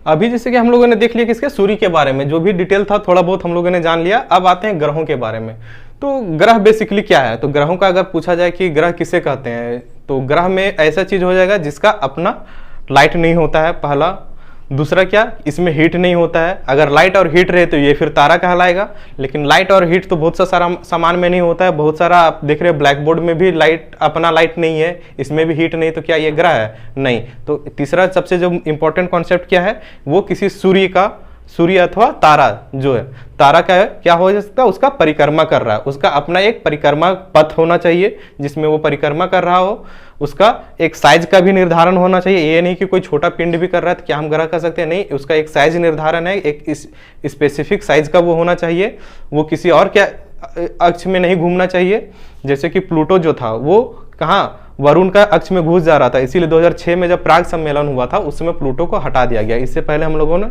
अभी जैसे कि हम लोगों ने देख लिया किसके, सूर्य के बारे में, जो भी डिटेल था थोड़ा बहुत हम लोगों ने जान लिया। अब आते हैं ग्रहों के बारे में। तो ग्रह बेसिकली क्या है, तो ग्रहों का अगर पूछा जाए कि ग्रह किसे कहते हैं, तो ग्रह में ऐसा चीज हो जाएगा जिसका अपना लाइट नहीं होता है, पहला। दूसरा क्या, इसमें हीट नहीं होता है। अगर लाइट और हीट रहे तो ये फिर तारा कहलाएगा। लेकिन लाइट और हीट तो बहुत सा सारा सामान में नहीं होता है, बहुत सारा आप देख रहे हो ब्लैक बोर्ड में भी लाइट, अपना लाइट नहीं है, इसमें भी हीट नहीं, तो क्या ये ग्रह है? नहीं। तो तीसरा सबसे जो इंपॉर्टेंट कॉन्सेप्ट क्या है, वो किसी सूर्य अथवा तारा जो है, तारा का है, क्या हो सकता है, उसका परिक्रमा कर रहा है, उसका अपना एक परिक्रमा पथ होना चाहिए जिसमें वो परिक्रमा कर रहा हो। उसका एक साइज का भी निर्धारण होना चाहिए, ये नहीं कि कोई छोटा पिंड भी कर रहा है तो क्या हम ग्रह कर सकते हैं, नहीं, उसका एक साइज निर्धारण है, एक स्पेसिफिक साइज का वो होना चाहिए। वो किसी और क्या अक्ष में नहीं घूमना चाहिए। जैसे कि प्लूटो जो था वो कहाँ, वरुण का अक्ष में घुस जा रहा था, इसीलिए 2006 में जब प्राग सम्मेलन हुआ था उस समय प्लूटो को हटा दिया गया। इससे पहले हम लोगों ने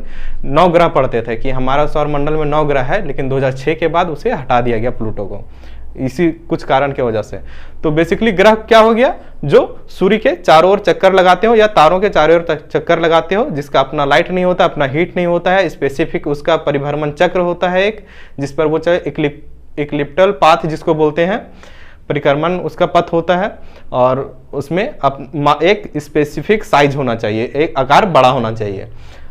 9 ग्रह पढ़ते थे कि हमारा सौर मंडल में 9 ग्रह है, लेकिन 2006 के बाद उसे हटा दिया गया प्लूटो को, इसी कुछ कारण की वजह से। तो बेसिकली ग्रह क्या हो गया, जो सूर्य के चारों ओर चक्कर लगाते हो या तारों के चारों ओर चक्कर लगाते हो, जिसका अपना लाइट नहीं होता, अपना हीट नहीं होता है, स्पेसिफिक उसका परिभ्रमण चक्र होता है एक, जिस पर वो चाहे इक्लिप्टल पाथ जिसको बोलते हैं, परिक्रमण उसका पथ होता है, और उसमें एक स्पेसिफिक साइज होना चाहिए, एक आकार बड़ा होना चाहिए।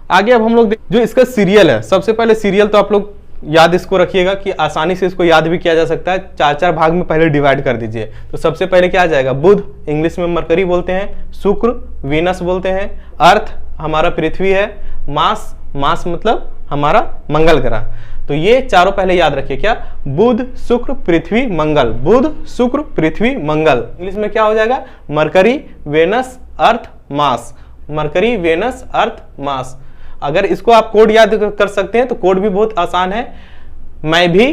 आगे अब हम लोग जो इसका सीरियल है, सबसे पहले सीरियल तो आप लोग याद इसको रखिएगा कि आसानी से इसको याद भी किया जा सकता है। 4-4 भाग में पहले डिवाइड कर दीजिए। तो सबसे पहले क्या आ जाएगा, बुध, इंग्लिश में मरकरी बोलते हैं, शुक्र वीनस बोलते हैं, अर्थ हमारा पृथ्वी है, मास मतलब हमारा मंगल ग्रह। तो ये चारों पहले याद रखिए, क्या, बुध शुक्र पृथ्वी मंगल, बुध शुक्र पृथ्वी मंगल। इंग्लिश में क्या हो जाएगा, मरकरी वेनस अर्थ मास, मरकरी वेनस अर्थ मास। अगर इसको आप कोड याद कर सकते हैं तो कोड भी बहुत आसान है, मैं भी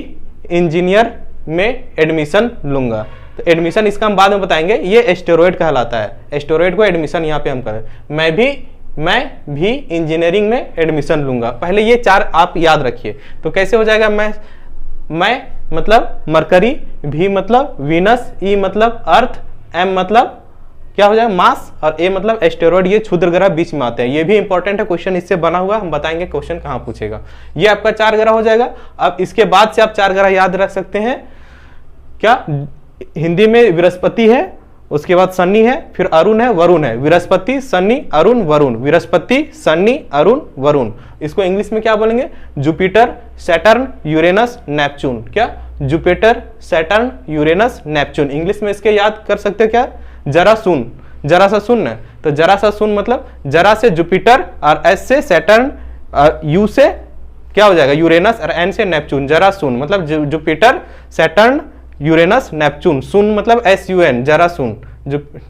इंजीनियर में एडमिशन लूंगा। तो एडमिशन इसका हम बाद में बताएंगे, ये एस्टेरॉयड कहलाता है, एस्टेरॉयड को एडमिशन यहाँ पे हम करें, मैं भी इंजीनियरिंग में एडमिशन लूंगा। पहले ये 4 आप याद रखिए। तो कैसे हो जाएगा, मैं मतलब मरकरी, भी मतलब वीनस, ई मतलब अर्थ, एम मतलब क्या हो जाएगा, मास, और ए मतलब एस्टेरॉयड। ये क्षुद्र ग्रह बीच में आते हैं, ये भी इंपॉर्टेंट है, क्वेश्चन इससे बना हुआ, हम बताएंगे क्वेश्चन कहाँ पूछेगा। ये आपका 4 ग्रह हो जाएगा। अब इसके बाद से आप 4 ग्रह याद रख सकते हैं, क्या, हिंदी में बृहस्पति है, उसके बाद शनि है, फिर अरुण है, वरुण है, बृहस्पति शनि अरुण वरुण, बृहस्पति शनि अरुण वरुण। इसको इंग्लिश में क्या बोलेंगे, जुपिटर सैटर्न यूरेनस नेपच्यून। क्या, Jupiter Saturn Uranus Neptune. English में इसके याद कर सकते हो क्या, जरा सा सुन है, तो जरा सा सुन मतलब जरा से जुपिटर, और एस से सैटर्न, और यू से क्या हो जाएगा यूरेनस, और एन से नेपच्यून। जरा सुन मतलब जुपिटर सैटर्न यूरेनस नेपच्यून, सुन मतलब SUN, जरा सुन,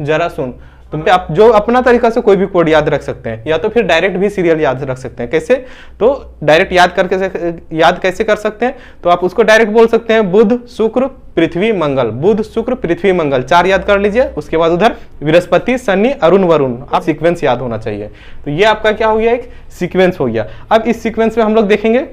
जरा सुन। तो आप जो अपना तरीका से कोई भी कोड याद रख सकते हैं, या तो फिर डायरेक्ट भी सीरियल याद रख सकते हैं। कैसे, तो डायरेक्ट याद कैसे कर सकते हैं, तो आप उसको डायरेक्ट बोल सकते हैं, बुध शुक्र पृथ्वी मंगल, बुध शुक्र पृथ्वी मंगल, 4 याद कर लीजिए। उसके बाद उधर बृहस्पति शनि अरुण वरुण, आप सीक्वेंस याद होना चाहिए। तो ये आपका क्या हो गया, एक सीक्वेंस हो गया। अब इस सीक्वेंस में हम लोग देखेंगे